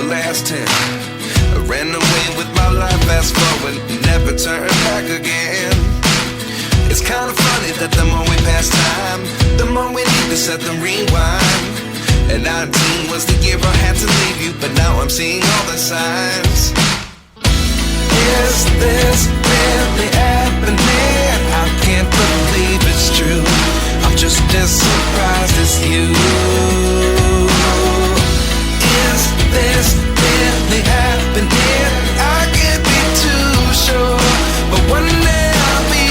last 10. I ran away with my life, fast forward, never turn back again. It's kind of funny that the more we pass time, the more we need to set the rewind. And 19 was the year I had to leave you, but now I'm seeing all the signs. Is this really happening? I can't believe it's true. I'm just as surprised as you. Is this really happening? I can't be too sure, but one day I'll be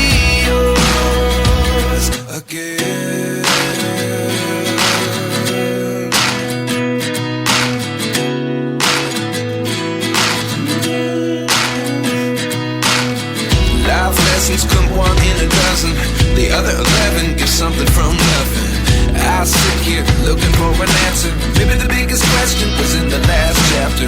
yours again. Life lessons come one in a dozen. The other 11 give something from nothing. I sit here looking for an answer. Maybe the biggest question was in the last chapter.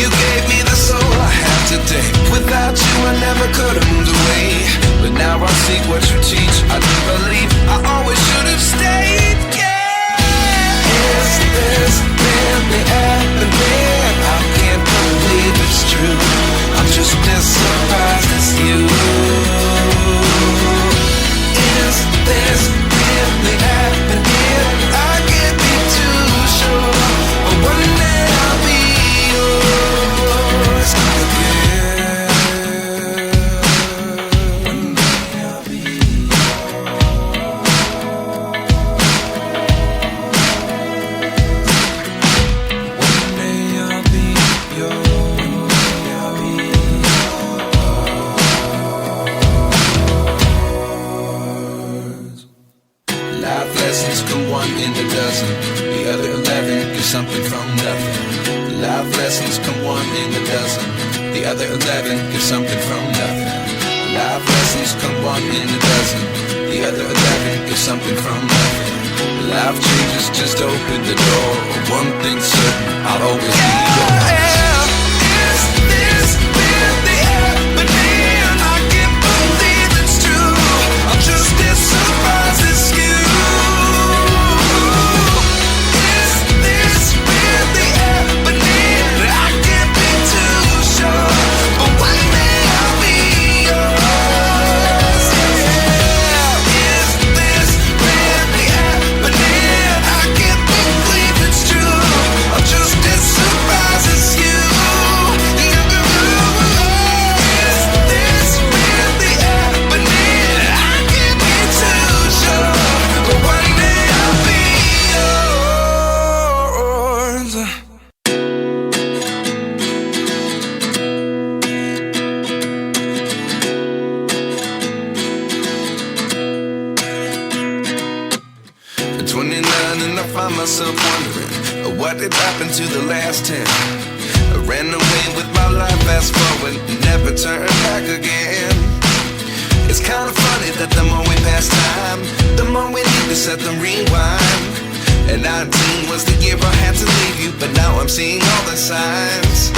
You gave me the soul I have today. Without you I never could have moved away. But now I see what you teach. I do believe I always should have stayed. Yeah. Is this really happening? I can't believe it's true. I'm just as surprised as you. Is this really happening? I can't be too sure, but one day I'll be yours again. One day I'll be yours. One day I'll be yours. One day I'll be yours. Life lessons come one in a dozen. The other 11 give something from nothing. Life lessons come one in a dozen. The other 11 give something from nothing. Life lessons come one in a dozen. The other 11 give something from nothing. Life changes just open the door. One thing's certain, I'll always be yours. Is this really happening? I can't believe it's true. I'm just as surprised as you. Is this really happening? I can't be too sure, but one day I'll be yours. Yeah. Is this really happening? I can't believe it's true. I'm just as surprised as you. Is this really happening? I can't be too sure, but one day I'll be yours. At 29 and I find myself wondering what did happen to the last 10. I ran away with my life, fast forward, never turn back again. It's kind of funny that the more we pass time, the more we need to set the rewind. And 19 was the year I had to leave you, but now I'm seeing all the signs.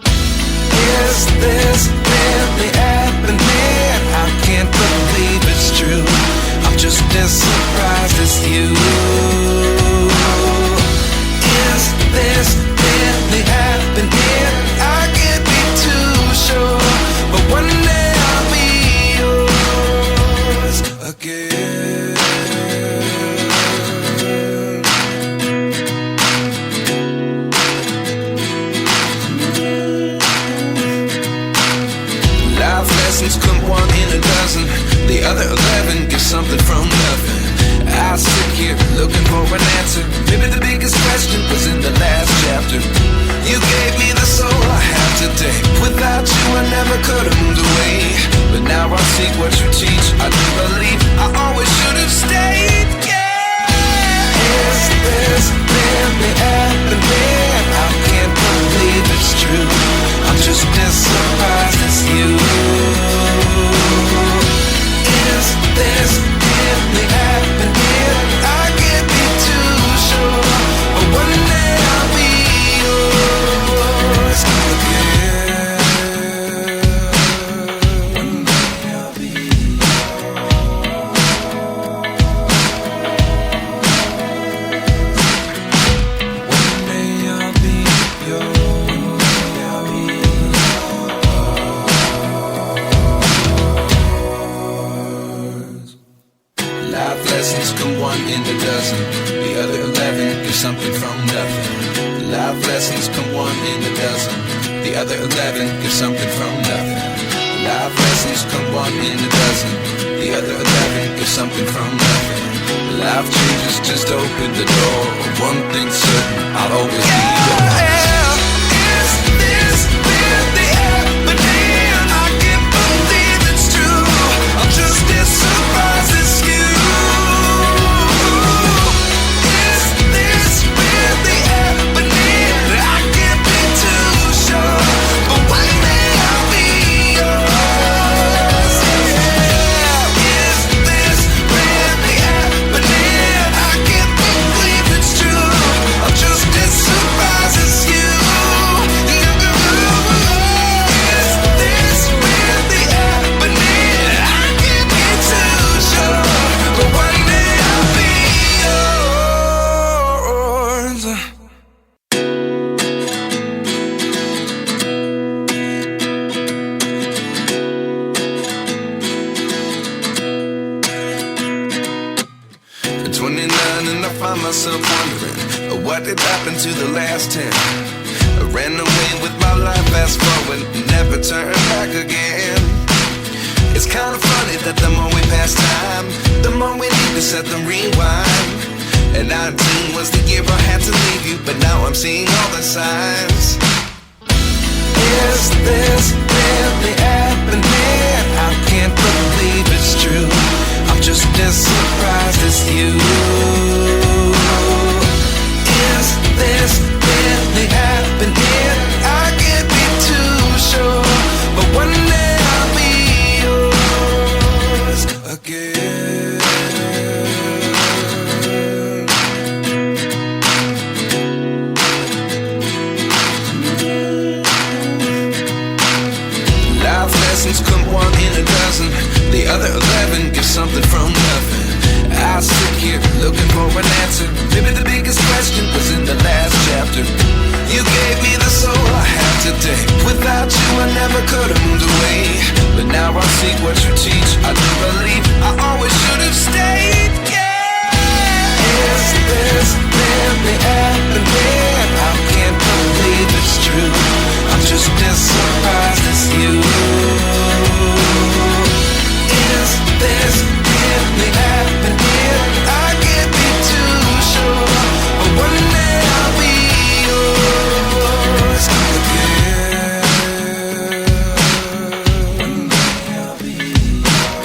Is this really happening? I can't believe it's true. I'm just as surprised as you. Is this really happening? I can't be too sure, but one day I'll be yours again. Life lessons come one in a dozen. The other 11 give something from nothing. I sit here looking for an answer. Maybe the biggest question was in the last chapter. You gave me the soul I have today. Without you I never could have moved away. But now I see what you teach. I do believe I always should have stayed. Yeah. Is this really happening? I can't believe it's true. I'm just as surprised as you. Is this really happening? I can't be too sure, but one day I'll be yours again. One day I'll be yours. come one in a dozen. The other 11 give something from nothing. Life lessons come one in a dozen. The other 11 give something from nothing. Life changes just open the door. One thing's certain, I'll always be yours. Is this really happening? I can't believe it's true. I'm just as surprised as you. Is this really happening? I can't be too sure, but one day I'll be yours. Is this really happening? I can't believe it's true. I'm just as surprised as you. Is this really happening? I can't be too sure, but one day I'll be yours. At 29 and I find myself wondering, what did happen to the last 10? I ran away with my life, fast forward, never turn back again. It's kind of funny that the more we pass time, the more we need to set the rewind. And 19 was the year I had to leave you, but now I'm seeing all the signs. Is this really happening? I can't believe it's true. I'm just as surprised as you. Is this really happening? I can't be too sure, but one day I'll be yours again. Life lessons come one in a dozen. The other 11 give something from nothing. I sit here looking for an answer. Maybe the biggest question was in the last chapter. You gave me the soul I have today. Without you I never could have moved away. But now I see what you teach. I do believe I always should have stayed. Yeah. Is this really happening? I can't believe it's true. I'm just as surprised as you. Is this really happening? I can't be too sure, but one day I'll be yours again. One day I'll be yours.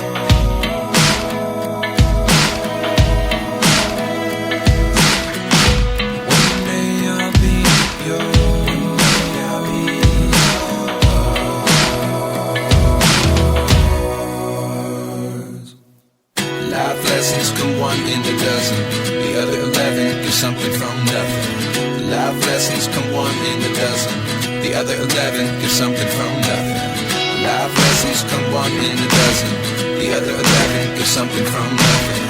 One day I'll be yours. Life lessons come one in a dozen. The other 11 give something from nothing. Life lessons come one in a dozen. The other 11 give something from nothing. Life lessons come one in a dozen. The other 11 give something from nothing.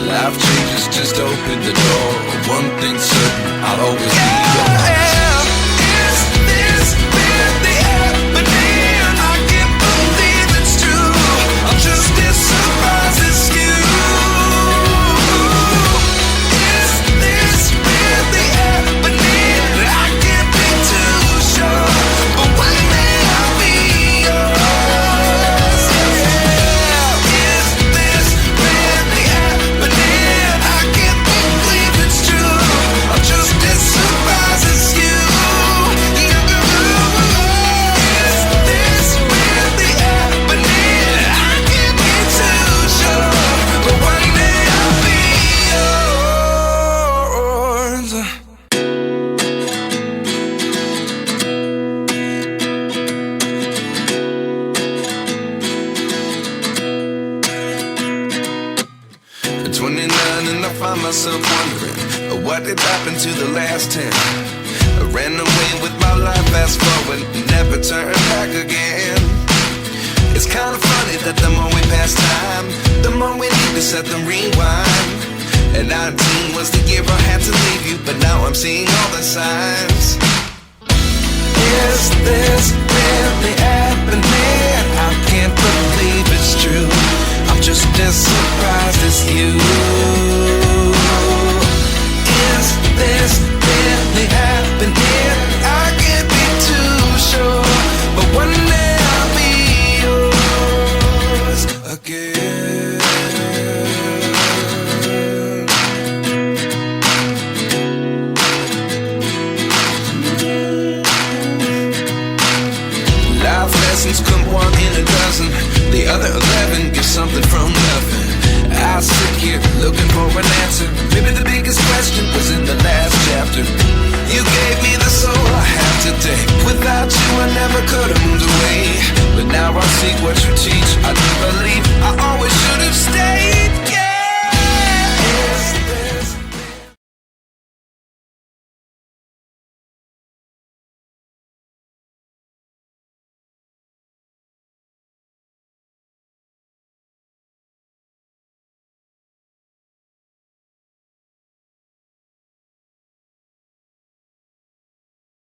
Life changes just open the door. One thing's certain, I'll always be yours. Is this really happening? I can't believe it's true. I'm just as surprised as you. Is this really happening? I can't be too sure, but one day I'll be yours. Is this really happening? I can't believe it's true. I'm just as surprised as you. Is this really happening? I can't be too sure, but one day I'll be yours. At 29 and I find myself wondering, what did happen to the last 10? I ran away with my life, fast forward, never turn back again. It's kind of funny that the more we pass time, the more we need to set the rewind. And 19 was the year I had to leave you, but now I'm seeing all the signs. Is this really happening? I can't believe it's true. I'm just as surprised as you. Is this really happening? I can't lessons come one in a dozen. The other 11 give something from nothing. I sit here looking for an answer. Maybe the biggest question was in the last chapter. You gave me the soul I have today. Without you I never could have moved away. But now I see what you teach. I do believe I always should have stayed.